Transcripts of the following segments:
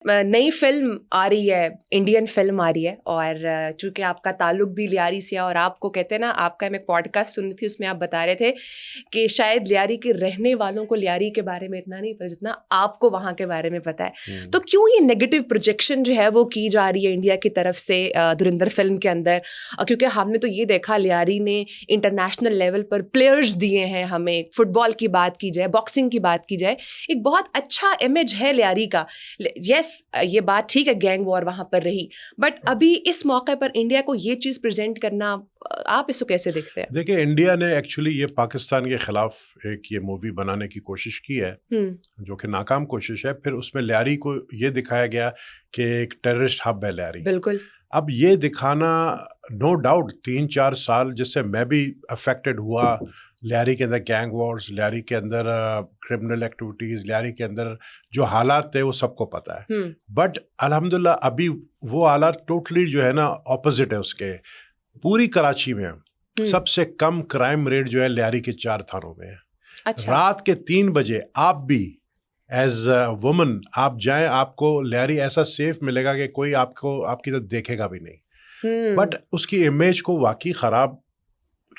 नई फिल्म आ रही है, इंडियन फिल्म आ रही है, और चूंकि आपका ताल्लुक भी लियारी से है, और आपको कहते हैं ना, आपका मैं पॉडकास्ट सुन रही थी, उसमें आप बता रहे थे कि शायद लियारी के रहने वालों को लियारी के बारे में इतना नहीं पता जितना आपको वहाँ के बारे में पता है। तो क्यों ये नेगेटिव प्रोजेक्शन जो है वो की जा रही है इंडिया की तरफ से धुरंधर फिल्म के अंदर? क्योंकि हमने तो ये देखा, लियारी ने इंटरनेशनल लेवल पर प्लेयर्स दिए हैं हमें। फुटबॉल की बात की जाए, बॉक्सिंग की बात की जाए, एक बहुत अच्छा इमेज है लियारी का। यस, ये बात ठीक है, गैंग वॉर वहां पर रही, बट अभी इस मौके पर इंडिया को ये चीज प्रेजेंट करना, आप इसको कैसे देखते हैं? देखिए, इंडिया ने एक्चुअली ये पाकिस्तान के खिलाफ एक ये मूवी बनाने की कोशिश की है, जो कि नाकाम कोशिश है। फिर उसमें लियारी को ये दिखाया गया कि एक टेररिस्ट हब है लियारी। बिल्कुल। अब ये दिखाना, नो डाउट 3-4 साल जिससे मैं भी अफेक्टेड हुआ, लियारी के अंदर गैंग वॉर्स, लियारी के अंदर क्रिमिनल एक्टिविटीज़, लियारी के अंदर जो हालात थे वो सबको पता है। बट अल्हम्दुलिल्लाह अभी वो हालात टोटली जो है ना ऑपोजिट है उसके। पूरी कराची में सबसे कम क्राइम रेट जो है लियारी के 4 थानों में है। अच्छा। रात के 3 बजे आप भी एज वुमन आप जाएं, आपको लियारी ऐसा सेफ मिलेगा कि कोई आपको आपकी तरफ देखेगा भी नहीं। बट उसकी इमेज को वाकई ख़राब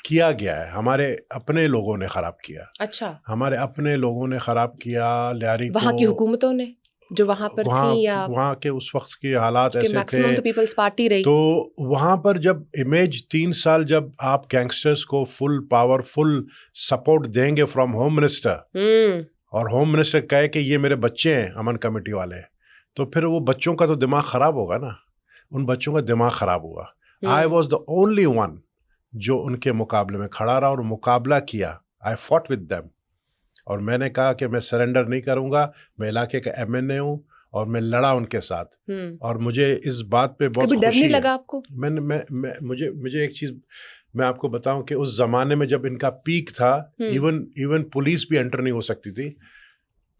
किया गया है, हमारे अपने लोगों ने ख़राब किया। अच्छा। हमारे अपने लोगों ने ख़राब किया लियारी को, वहाँ की हुकूमतों ने जो वहाँ पर थी, या वहाँ के उस वक्त के हालात ऐसे मैक्सिमम थे। तो पीपल्स पार्टी रही, तो वहाँ पर जब इमेज 3 साल जब आप गैंगस्टर्स को फुल पावर, फुल सपोर्ट देंगे फ्रॉम होम मिनिस्टर, और होम मिनिस्टर कहे कि ये मेरे बच्चे हैं अमन कमेटी वाले, तो फिर वो बच्चों का तो दिमाग ख़राब होगा ना। उन बच्चों का दिमाग ख़राब हुआ। I was the only one जो उनके मुकाबले में खड़ा रहा और मुकाबला किया। आई फॉट विद देम, और मैंने कहा कि मैं सरेंडर नहीं करूँगा, मैं इलाके का MNA हूँ और मैं लड़ा उनके साथ। और मुझे इस बात पे बहुत कभी डर खुशी नहीं है। लगा आपको? मुझे एक चीज़ मैं आपको बताऊं कि उस ज़माने में जब इनका पीक था, इवन पुलिस भी एंटर नहीं हो सकती थी,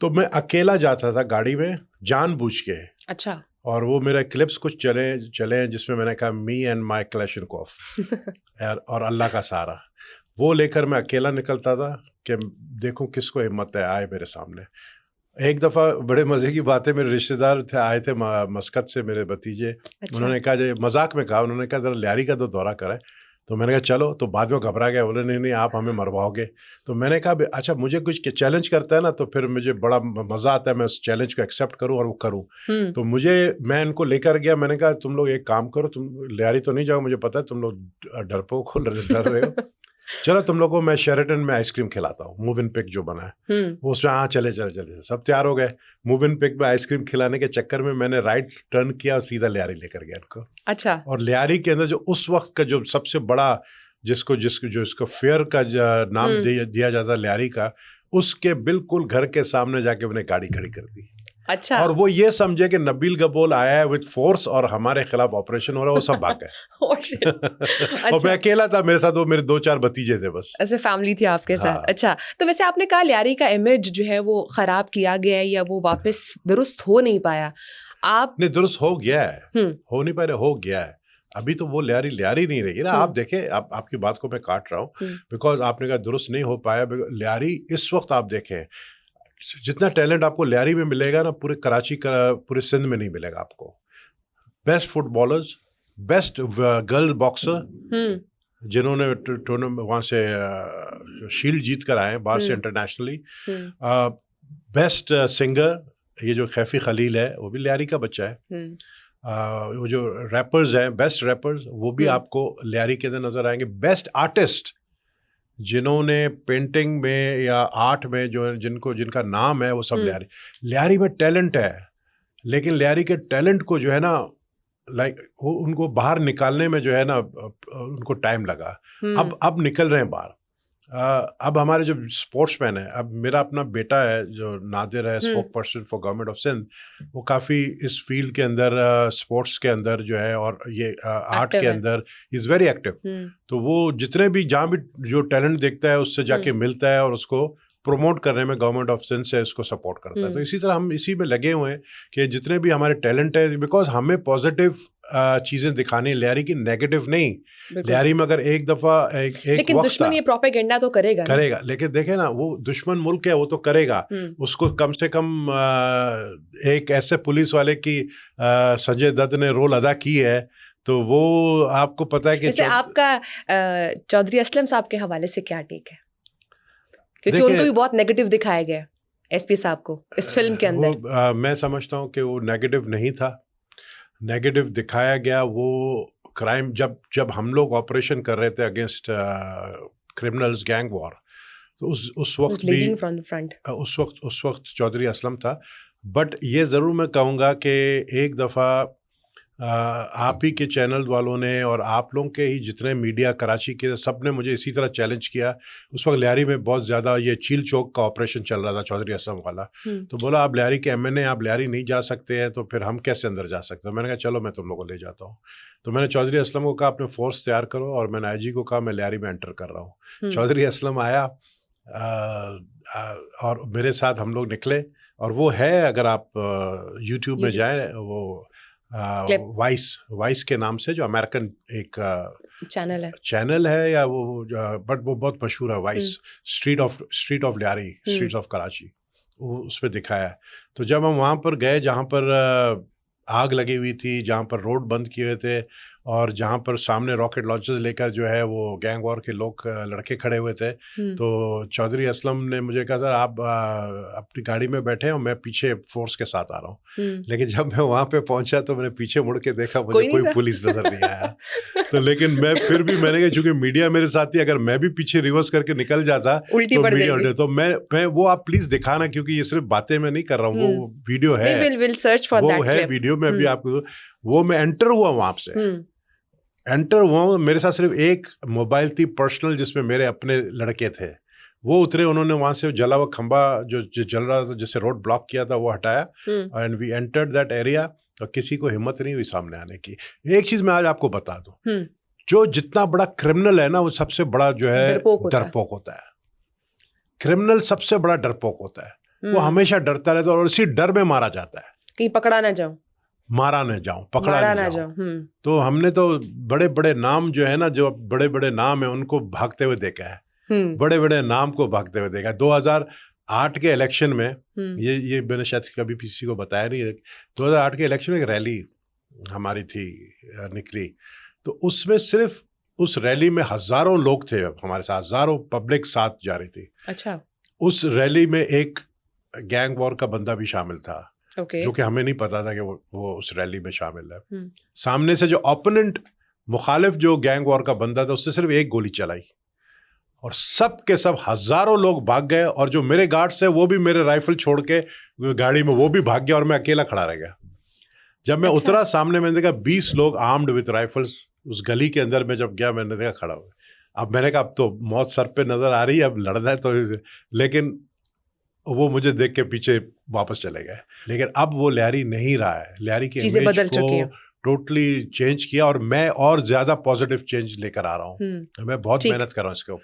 तो मैं अकेला जाता था गाड़ी में जानबूझ के। अच्छा। और वो मेरे क्लिप्स कुछ चले जिसमें मैंने कहा मी एंड माई क्लैशनकोफ और अल्लाह का सहारा, वो लेकर मैं अकेला निकलता था कि देखूं किसको हिम्मत है आए मेरे सामने। एक दफ़ा बड़े मज़े की बात है, मेरे रिश्तेदार थे, आए थे मस्कत से, मेरे भतीजे। अच्छा। उन्होंने कहा, जो मजाक में कहा, उन्होंने कहा ज़रा लियारी का तो दौरा कराए। तो मैंने कहा चलो, तो बाद में घबरा गया, बोले नहीं नहीं आप हमें मरवाओगे। तो मैंने कहा अच्छा मुझे कुछ चैलेंज करता है ना, तो फिर मुझे बड़ा मज़ा आता है, मैं उस चैलेंज को एक्सेप्ट करूँ और वो करूँ। तो मैं इनको लेकर गया, मैंने कहा तुम लोग एक काम करो, तुम लियारी तो नहीं जाओ, मुझे पता है तुम लोग डरपोक हो, डर रहे हो, चलो तुम लोगों को मैं शेरेटन में आइसक्रीम खिलाता हूँ, मूव इन पिक जो बना है वो, उसमें हाँ चले सब तैयार हो गए। मूव इन पिक में आइसक्रीम खिलाने के चक्कर में मैंने राइट टर्न किया और सीधा लियारी लेकर गया इनको। अच्छा। और लियारी के अंदर जो उस वक्त का जो सबसे बड़ा जिसको फेयर का नाम दिया जाता लियारी का, उसके बिल्कुल घर के सामने जाके मैंने गाड़ी खड़ी कर दी। अच्छा। और वो ये समझे कि नबील गबोल आया है विद फोर्स और हमारे खिलाफ ऑपरेशन हो रहा है, वो सब भाग गए। और मैं अकेला था, मेरे साथ वो मेरे 2-4 भतीजे थे, बस ऐसे फैमिली थी आपके साथ। हाँ। अच्छा, तो वैसे आपने कहा लियारी का इमेज जो है वो खराब किया गया है, या वो वापस दुरुस्त हो नहीं पाया। आप नहीं, दुरुस्त हो गया है, हो नहीं पाया, हो गया है। अभी तो वो लियारी नहीं रही ना। आप देखें, आपकी बात को मैं काट रहा हूँ बिकॉज आपने कहा दुरुस्त नहीं हो पाया। लियारी इस वक्त आप देखें, जितना टैलेंट आपको लियारी में मिलेगा ना, पूरे कराची का, पूरे सिंध में नहीं मिलेगा आपको। Best footballers, best girl boxer जिन्होंने टूर्नामेंट वहाँ से शील्ड जीत कर आए बाहर से इंटरनेशनली, बेस्ट सिंगर, ये जो खैफी खलील है वो भी लियारी का बच्चा है। वो जो रैपर्स हैं, बेस्ट रैपर्स, वो भी आपको लियारी के अंदर नजर आएंगे। बेस्ट आर्टिस्ट जिन्होंने पेंटिंग में या आर्ट में जो जिनका नाम है, वो सब लियारी में टैलेंट है। लेकिन लियारी के टैलेंट को जो है ना, उनको बाहर निकालने में जो है ना, उनको टाइम लगा। अब निकल रहे हैं बाहर। अब हमारे जो स्पोर्ट्समैन है, अब मेरा अपना बेटा है जो नादिर है, spokesperson for government of Sindh, वो काफ़ी इस फील्ड के अंदर, स्पोर्ट्स के अंदर जो है, और ये आर्ट के अंदर इज़ वेरी एक्टिव। तो वो जितने भी जहाँ भी जो टैलेंट देखता है उससे जाके मिलता है और उसको प्रमोट करने में गवर्नमेंट ऑफ सिंध से इसको सपोर्ट करता है। तो इसी तरह हम इसी में लगे हुए हैं कि जितने भी हमारे टैलेंट है, बिकॉज हमें पॉजिटिव चीजें दिखानी है, लियारी की नेगेटिव नहीं। लियारी में अगर एक दफा एक लेकिन वक्त दुश्मन ये प्रोपेगेंडा तो करेगा लेकिन देखे ना, वो दुश्मन मुल्क है, वो तो करेगा। उसको कम से कम एक ऐसे पुलिस वाले की संजय दत्त ने रोल अदा की है, तो वो आपको पता है कि जैसे आपका चौधरी असलम साहब के हवाले से क्या टेक है, क्योंकि उनको भी बहुत नेगेटिव दिखाया गया एसपी साहब को इस फिल्म के अंदर। मैं समझता हूँ कि वो नेगेटिव नहीं था, नेगेटिव दिखाया गया वो क्राइम जब हम लोग ऑपरेशन कर रहे थे अगेंस्ट क्रिमिनल्स गैंग वॉर, तो उस वक्त भी उस वक्त चौधरी असलम था। बट ये ज़रूर मैं कहूँगा कि एक दफ़ा आप ही के चैनल वालों ने और आप लोगों के ही जितने मीडिया कराची के, सब ने मुझे इसी तरह चैलेंज किया। उस वक्त लियारी में बहुत ज़्यादा ये चील चौक का ऑपरेशन चल रहा था चौधरी असलम वाला, तो बोला आप लियारी के एमएनए, आप लियारी नहीं जा सकते हैं, तो फिर हम कैसे अंदर जा सकते हैं। मैंने कहा चलो मैं तुम लोगों को ले जाता हूँ। तो मैंने चौधरी असलम को कहा अपने फोर्स तैयार करो, और मैंने आईजी को कहा मैं लियारी में एंटर कर रहा हूँ। चौधरी असलम आया और मेरे साथ हम लोग निकले, और वो है, अगर आप यूट्यूब में जाएँ, वो वाइस के नाम से जो अमेरिकन एक चैनल है या वो, बट वो बहुत मशहूर है, vice street of Lyari, streets of Karachi, वो उस पर दिखाया है। तो जब हम वहाँ पर गए जहाँ पर आग लगी हुई थी, जहाँ पर रोड बंद किए हुए थे, और जहाँ पर सामने रॉकेट लॉन्चर्स लेकर जो है वो गैंग वॉर के लोग लड़के खड़े हुए थे, तो चौधरी असलम ने मुझे कहा सर आप अपनी गाड़ी में बैठे और मैं पीछे फोर्स के साथ आ रहा हूँ। लेकिन जब मैं वहाँ पे पहुँचा तो मैंने पीछे मुड़ के देखा, मुझे कोई पुलिस नजर नहीं आया। तो लेकिन मैं फिर भी मैंने कहा चूंकि मीडिया मेरे साथ थी, अगर मैं भी पीछे रिवर्स करके निकल जाता तो मीडिया, तो मैं वो आप प्लीज दिखाना, क्योंकि ये सिर्फ बातें मैं नहीं कर रहा हूँ, वो वीडियो है, वो है वीडियो में भी आपको। वो मैं एंटर हुआ वहाँ से, एंटर हुआ, मेरे साथ सिर्फ एक मोबाइल थी पर्सनल, जिसमें मेरे अपने लड़के थे, वो उतरे, उन्होंने वहां से जला हुआ खंबा जो जल रहा था, जिससे रोड ब्लॉक किया था, वो हटाया, and we entered that area. और किसी को हिम्मत नहीं हुई सामने आने की। एक चीज मैं आज आपको बता दूं, जो जितना बड़ा क्रिमिनल है ना, वो सबसे बड़ा जो है डरपोक होता है। क्रिमिनल सबसे बड़ा डरपोक होता है, वो हमेशा डरता रहता है, और इसी डर में मारा जाता है, कहीं पकड़ा ना जाऊं, मारा न जाऊं, पकड़ा ना जाऊं। तो हमने तो बड़े बड़े नाम जो है ना, जो बड़े बड़े नाम है, उनको भागते हुए देखा है, बड़े बड़े नाम को भागते हुए देखा है। 2008 के इलेक्शन में, ये मैंने शायद कभी किसी को बताया नहीं, 2008 के इलेक्शन में एक रैली हमारी थी, निकली, तो उसमें सिर्फ उस रैली में हजारों लोग थे हमारे साथ, हजारों पब्लिक साथ जा रही थी। अच्छा। उस रैली में एक गैंग वॉर का बंदा भी शामिल था, जो कि हमें नहीं पता था कि वो उस रैली में शामिल है। सामने से जो ओपोनेंट मुखालिफ जो गैंग वॉर का बंदा था, उससे सिर्फ एक गोली चलाई, और सब के सब हजारों लोग भाग गए, और जो मेरे गार्ड्स है वो भी मेरे राइफल छोड़ के गाड़ी में वो भी भाग गया, और मैं अकेला खड़ा रह गया। जब मैं उतरा सामने, मैंने देखा 20 लोग आर्म्ड विद राइफल्स उस गली के अंदर में जब गया, मैंने देखा खड़ा हुआ। अब मैंने कहा अब तो मौत सर पे नजर आ रही है, अब लड़ना है तो, लेकिन वो मुझे देख के पीछे वापस चले गए। लेकिन अब वो लियारी नहीं रहा है, लियारी की इमेज को टोटली चेंज किया, और मैं और ज्यादा पॉजिटिव चेंज लेकर आ रहा हूँ। मैं बहुत मेहनत कर रहा हूँ इसके ऊपर।